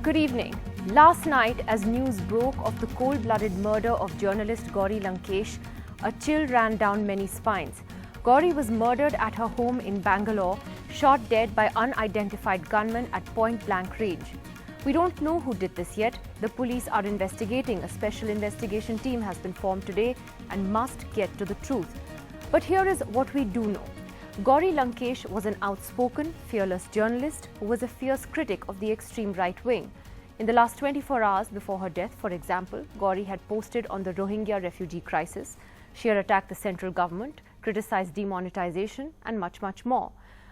Good evening. Last night, as news broke of the cold-blooded murder of journalist Gauri Lankesh, a chill ran down many spines. Gauri was murdered at her home in Bangalore, shot dead by unidentified gunmen at point-blank range. We don't know who did this yet. The police are investigating. A special investigation team has been formed today and must get to the truth. But here is what we do know. Gauri Lankesh was an outspoken, fearless journalist who was a fierce critic of the extreme right wing. In the last 24 hours before her death, for example, Gauri had posted on the Rohingya refugee crisis. She had attacked the central government, criticized demonetisation and much, much more.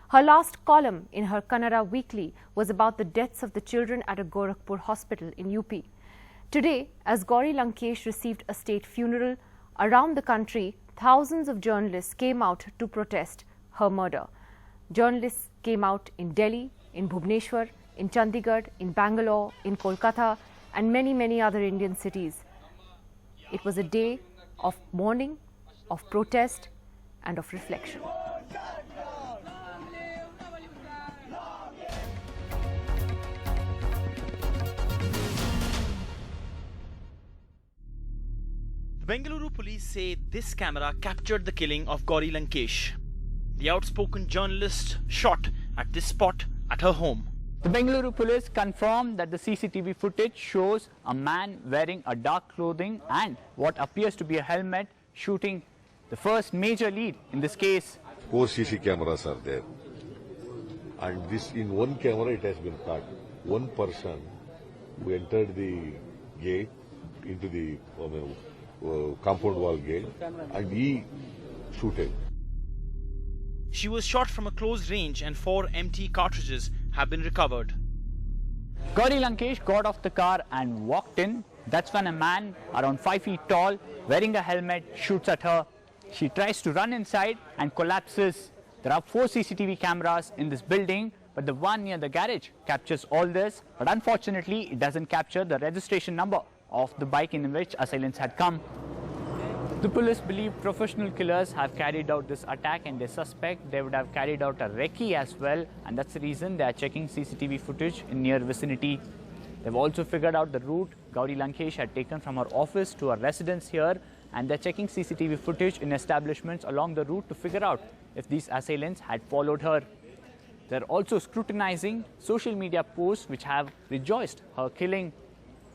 Her last column in her Kannada weekly was about the deaths of the children at a Gorakhpur hospital in UP. Today, as Gauri Lankesh received a state funeral, around the country, thousands of journalists came out to protest her murder. Journalists came out in Delhi, in Bhubaneswar, in Chandigarh, in Bangalore, in Kolkata, and many, many other Indian cities. It was a day of mourning, of protest, and of reflection. Bengaluru police say this camera captured the killing of Gauri Lankesh. The outspoken journalist shot at this spot at her home. The Bengaluru police confirmed that the CCTV footage shows a man wearing a dark clothing and what appears to be a helmet shooting the first major lead in this case. 4 CC cameras are there, and this in one camera it has been caught. One person who entered the gate into the compound wall gate and he shooted. She was shot from a close range and 4 empty cartridges have been recovered. Gauri Lankesh got off the car and walked in. That's when a man around 5 feet tall, wearing a helmet, shoots at her. She tries to run inside and collapses. There are 4 CCTV cameras in this building, but the one near the garage captures all this. But unfortunately, it doesn't capture the registration number of the bike in which assailants had come. The police believe professional killers have carried out this attack and they suspect they would have carried out a recce as well, and that's the reason they are checking CCTV footage in near vicinity. They've also figured out the route Gauri Lankesh had taken from her office to her residence here, and they're checking CCTV footage in establishments along the route to figure out if these assailants had followed her. They're also scrutinizing social media posts which have rejoiced her killing.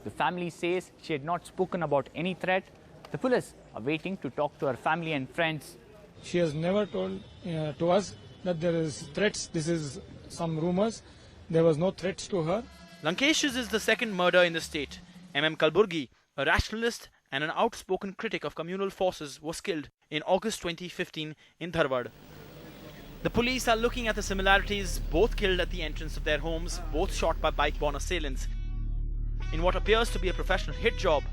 The family says she had not spoken about any threat. The police are waiting to talk to her family and friends. She has never told to us that there is threats. This is some rumors. There was no threats to her. Lankesh's is the second murder in the state. Kalburgi, a rationalist and an outspoken critic of communal forces, was killed in August 2015 in Dharwad. The police are looking at the similarities, both killed at the entrance of their homes, both shot by bike-borne assailants, in what appears to be a professional hit job.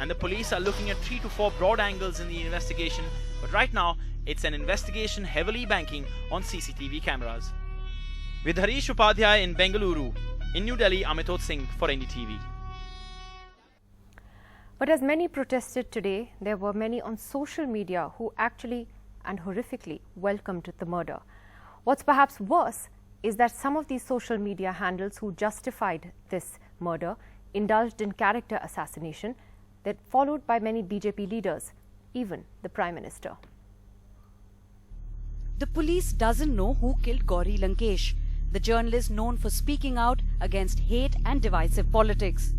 And the police are looking at 3 to 4 broad angles in the investigation, but right now it's an investigation heavily banking on CCTV cameras. With Harish Upadhyay in Bengaluru, in New Delhi, Amitod Singh for NDTV. But as many protested today, there were many on social media who actually and horrifically welcomed the murder. What's perhaps worse is that some of these social media handles who justified this murder indulged in character assassination, that followed by many BJP leaders, even the Prime Minister. The police doesn't know who killed Gauri Lankesh, the journalist known for speaking out against hate and divisive politics.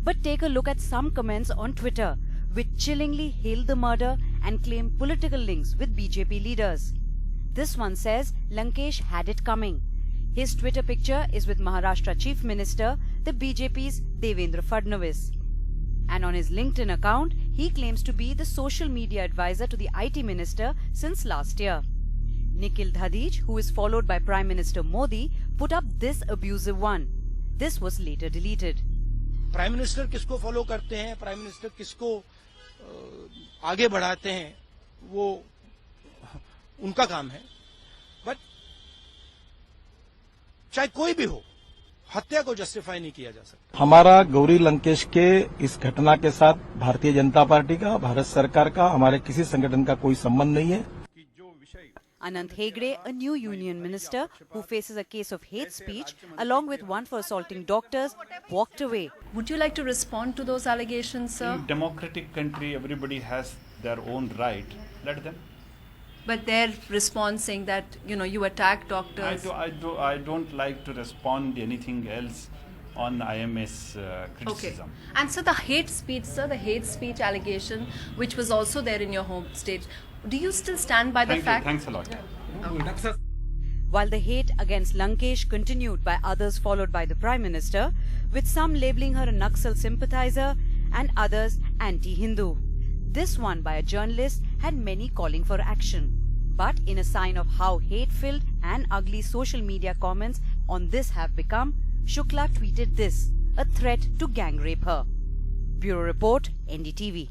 But take a look at some comments on Twitter, which chillingly hail the murder and claim political links with BJP leaders. This one says Lankesh had it coming. His Twitter picture is with Maharashtra Chief Minister, the BJP's Devendra Fadnavis. And on his LinkedIn account, he claims to be the social media advisor to the IT minister since last year. Nikhil Dhadij, who is followed by Prime Minister Modi, put up this abusive one. This was later deleted. Prime Minister किसको follow करते हैं, Prime Minister किसको आगे बढ़ाते हैं, वो उनका काम है. But चाहे कोई भी हो, हत्या को जस्टिफाई नहीं किया जा सकता. हमारा गौरी लंकेश के इस घटना के साथ भारतीय जनता पार्टी का, भारत सरकार का, हमारे किसी संगठन का कोई संबंध नहीं है. Anant Hegde, a new union minister who faces a case of hate speech, along with one for assaulting doctors, walked away. Would you like to respond to those allegations, sir? In democratic country, everybody has their own right. Let them. But their response saying that, you attack doctors. I don't like to respond anything else on IMS criticism. Okay. And so the hate speech allegation, which was also there in your home state, do you still stand by the fact? Thanks a lot. While the hate against Lankesh continued by others followed by the Prime Minister, with some labelling her a Naxal sympathizer and others anti-Hindu. This one by a journalist had many calling for action. But in a sign of how hate-filled and ugly social media comments on this have become, Shukla tweeted this, a threat to gang rape her. Bureau Report, NDTV.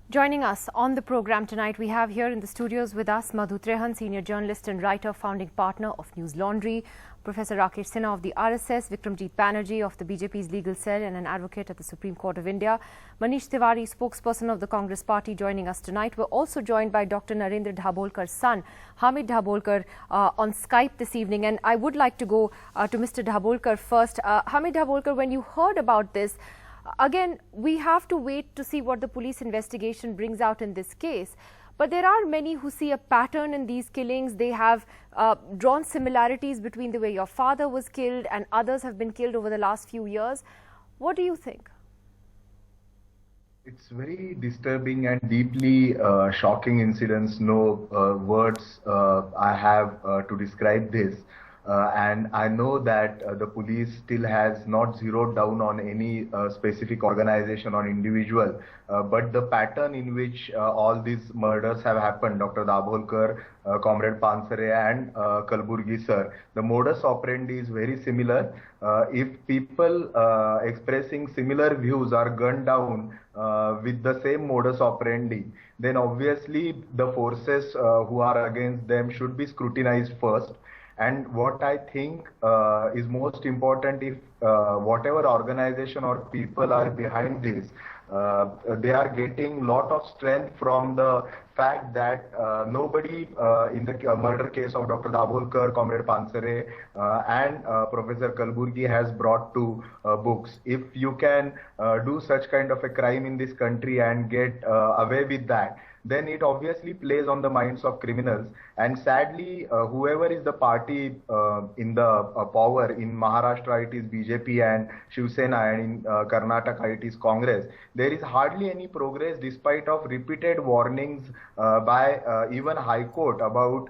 Joining us on the program tonight, we have here in the studios with us Madhu Trehan, senior journalist and writer, founding partner of News Laundry, Professor Rakesh Sinha of the RSS, Vikramjit Banerjee of the BJP's legal cell and an advocate at the Supreme Court of India, Manish Tiwari, spokesperson of the Congress Party, joining us tonight. We're also joined by Dr. Narendra Dabholkar's son, Hamid Dabholkar, on Skype this evening. And I would like to go to Mr. Dabholkar first. Hamid Dabholkar, when you heard about this, again, we have to wait to see what the police investigation brings out in this case. But there are many who see a pattern in these killings. They have drawn similarities between the way your father was killed and others have been killed over the last few years. What do you think? It's very disturbing and deeply shocking incidents. No words I have to describe this. And I know that the police still has not zeroed down on any specific organization or individual, but the pattern in which all these murders have happened, Dr. Dabholkar, Comrade Pansare and Kalburgi sir, the modus operandi is very similar. If people expressing similar views are gunned down with the same modus operandi, then obviously the forces who are against them should be scrutinized first. And what I think is most important, if whatever organization or people are behind this, they are getting lot of strength from the fact that nobody in the murder case of Dr. Dabholkar, Comrade Pansare and Professor Kalburgi has brought to books. If you can do such kind of a crime in this country and get away with that, then it obviously plays on the minds of criminals. And sadly, whoever is the party in the power, in Maharashtra it is BJP and Shiv Sena, and in Karnataka it is Congress, there is hardly any progress despite of repeated warnings by even High Court about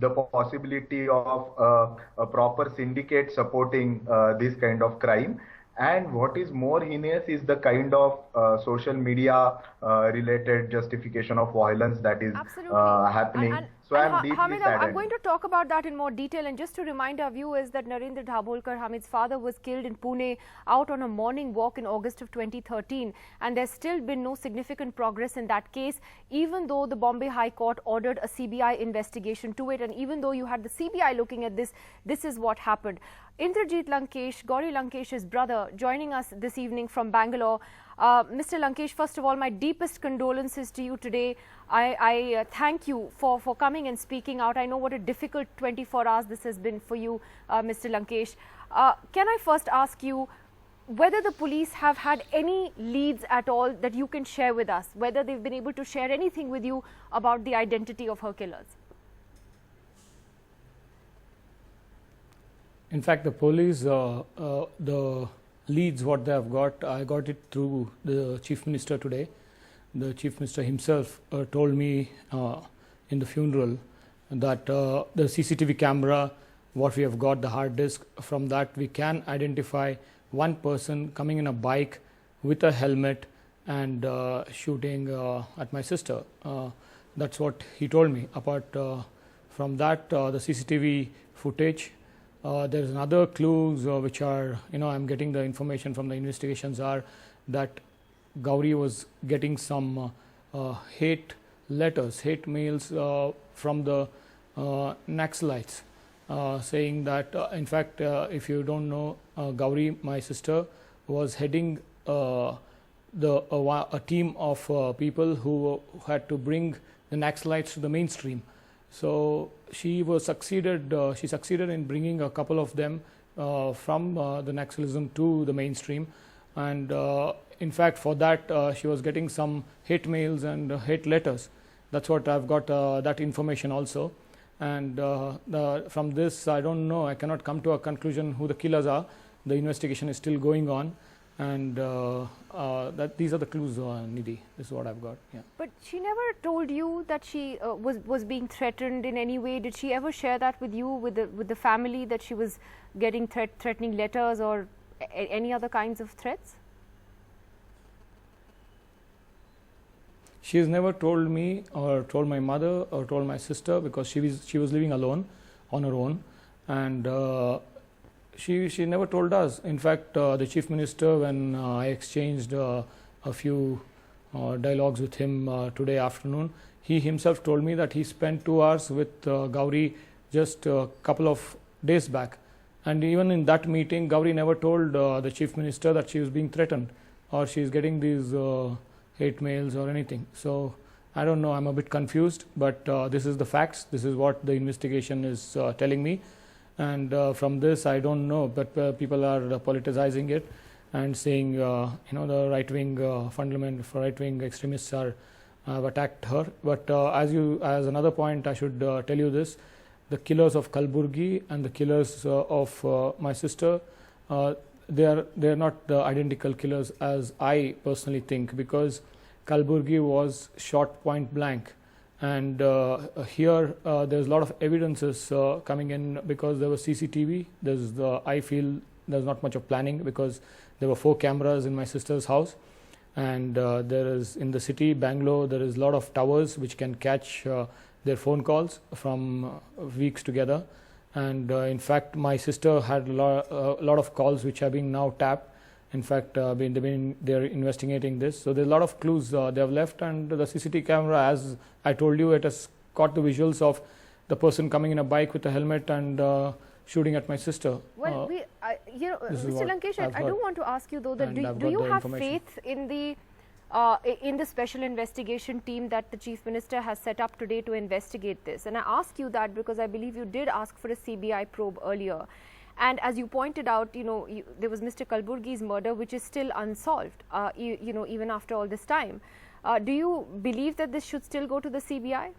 the possibility of a proper syndicate supporting this kind of crime. And what is more heinous is the kind of social media related justification of violence that is happening. So I'm deeply Hamid, saddened. I'm going to talk about that in more detail, and just to remind our viewers that Narendra Dabholkar, Hamid's father, was killed in Pune out on a morning walk in August of 2013, and there's still been no significant progress in that case, even though the Bombay High Court ordered a CBI investigation to it, and even though you had the CBI looking at this, this is what happened. Indrajit Lankesh, Gauri Lankesh's brother, joining us this evening from Bangalore. Mr. Lankesh, first of all, my deepest condolences to you today. I thank you for coming and speaking out. I know what a difficult 24 hours this has been for you, Mr. Lankesh. Can I first ask you whether the police have had any leads at all that you can share with us, whether they've been able to share anything with you about the identity of her killers? In fact, the police, the leads what they have got, I got it through the Chief Minister today. The Chief Minister himself told me in the funeral that the CCTV camera, what we have got, the hard disk, from that we can identify one person coming in a bike with a helmet and shooting at my sister. That's what he told me. Apart from that, the CCTV footage, there is another clues which are, I'm getting the information from the investigations are that Gauri was getting some hate letters, hate mails from the Naxalites, saying that, in fact, if you don't know, Gauri, my sister, was heading a team of people who had to bring the Naxalites to the mainstream. So she succeeded in bringing a couple of them from the Naxalism to the mainstream, and in fact for that she was getting some hate mails and hate letters. That's what I've got, that information also. And from this, I don't know, I cannot come to a conclusion who the killers are. The investigation is still going on, and these are the clues, Nidhi. This is what I've got. Yeah. But she never told you that she was being threatened in any way. Did she ever share that with you, with the family, that she was getting threatening letters or any other kinds of threats? She has never told me or told my mother or told my sister, because she was living alone on her own, and she never told us. In fact, the Chief Minister, when I exchanged a few dialogues with him today afternoon, he himself told me that he spent 2 hours with Gauri just a couple of days back, and even in that meeting Gauri never told the Chief Minister that she was being threatened or she is getting these hate mails or anything. So I don't know, I'm a bit confused, but this is the facts, this is what the investigation is telling me, and from this I don't know, but people are politicizing it and saying the right-wing right-wing extremists have attacked her. But as another point, I should tell you this: the killers of Kalburgi and the killers of my sister, they are not the identical killers as I personally think, because Kalburgi was shot point blank, and here there's a lot of evidences coming in, because there was CCTV. I feel there's not much of planning, because there were 4 cameras in my sister's house, and there is, in the city Bangalore, there is a lot of towers which can catch their phone calls from weeks together. And in fact, my sister had a lot of calls which are being now tapped. In fact, they're investigating this. So there's a lot of clues they have left, and the CCTV camera, as I told you, it has caught the visuals of the person coming in a bike with a helmet and shooting at my sister. Well, Mr. Lankesh, I do want to ask you though, that do you have faith in the special investigation team that the Chief Minister has set up today to investigate this? And I ask you that because I believe you did ask for a CBI probe earlier. And as you pointed out, there was Mr. Kalburgi's murder, which is still unsolved, even after all this time. Do you believe that this should still go to the CBI?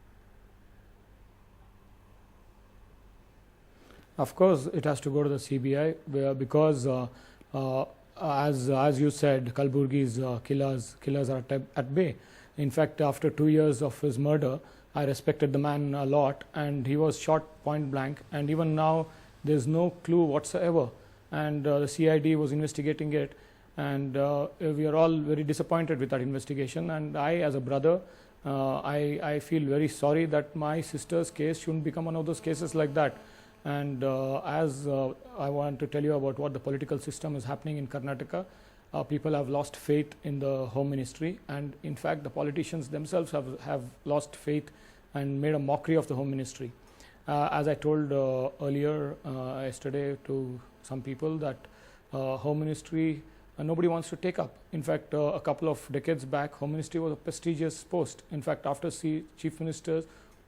Of course, it has to go to the CBI, because as you said, Kalburgi's killers are at bay. In fact, after 2 years of his murder, I respected the man a lot, and he was shot point blank, and even now there's no clue whatsoever, and the CID was investigating it, and we are all very disappointed with that investigation. And I, as a brother, I feel very sorry that my sister's case shouldn't become one of those cases like that. And as I want to tell you about what the political system is happening in Karnataka, people have lost faith in the Home Ministry, and in fact the politicians themselves have lost faith and made a mockery of the Home Ministry. As I told earlier yesterday to some people, that Home Ministry nobody wants to take up. In fact, a couple of decades back, Home Ministry was a prestigious post. In fact, after Chief Ministers,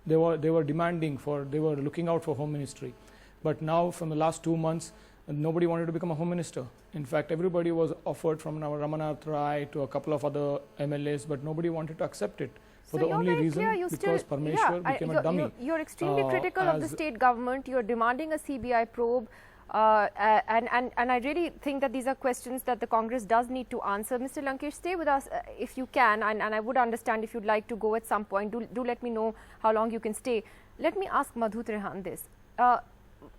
they were looking out for Home Ministry. But now, from the last 2 months, nobody wanted to become a Home Minister. In fact, everybody was offered, from Ramanath Rai to a couple of other MLAs, but nobody wanted to accept it. For the only reason, because Parmeshwar became a dummy. You're extremely critical of the state government. You're demanding a CBI probe. And I really think that these are questions that the Congress does need to answer. Mr. Lankesh, stay with us if you can, and I would understand if you'd like to go at some point. Do let me know how long you can stay. Let me ask Madhu Trehan this.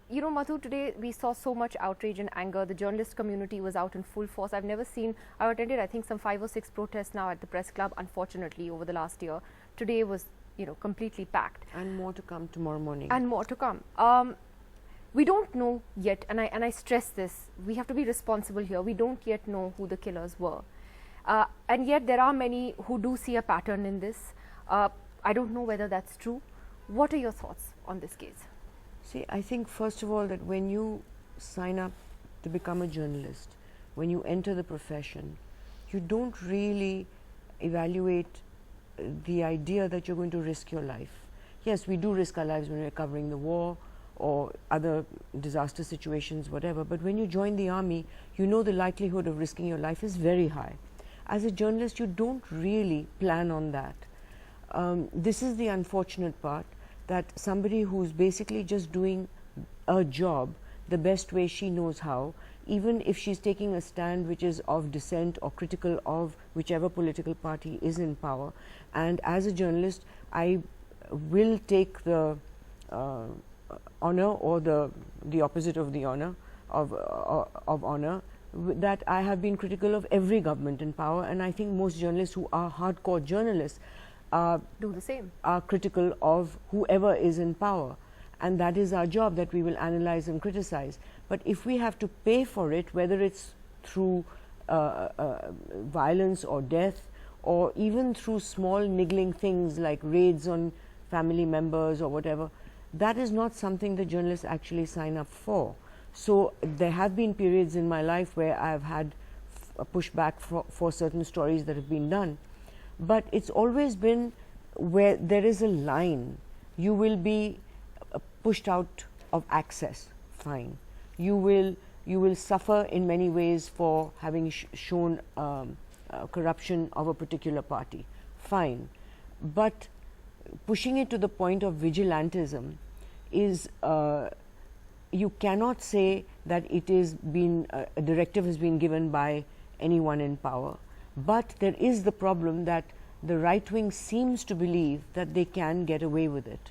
Madhu, today we saw so much outrage and anger. The journalist community was out in full force. I've attended, I think, some 5 or 6 protests now at the press club, unfortunately, over the last year. Today was, completely packed. And more to come tomorrow morning. And more to come. We don't know yet, and I stress this, we have to be responsible here. We don't yet know who the killers were. And yet there are many who do see a pattern in this. I don't know whether that's true. What are your thoughts on this case? See, I think first of all that when you sign up to become a journalist, when you enter the profession, you don't really evaluate the idea that you're going to risk your life. Yes, we do risk our lives when we're covering the war or other disaster situations, whatever, but when you join the army, you know the likelihood of risking your life is very high. As a journalist, you don't really plan on that. This is the unfortunate part, that somebody who's basically just doing a job the best way she knows how, even if she's taking a stand which is of dissent or critical of whichever political party is in power, and as a journalist I will take the honor or the opposite of the honor of honor that I have been critical of every government in power, and I think most journalists who are hardcore journalists do the same, are critical of whoever is in power, and that is our job, that we will analyze and criticize. But if we have to pay for it, whether it's through violence or death, or even through small niggling things like raids on family members or whatever, that is not something the journalists actually sign up for. So there have been periods in my life where I have had pushback for certain stories that have been done, but it's always been where there is a line. You will be pushed out of access, fine. You will suffer in many ways for having shown corruption of a particular party, fine. But pushing it to the point of vigilantism is, you cannot say that it is been a directive has been given by anyone in power, but there is the problem that the right wing seems to believe that they can get away with it.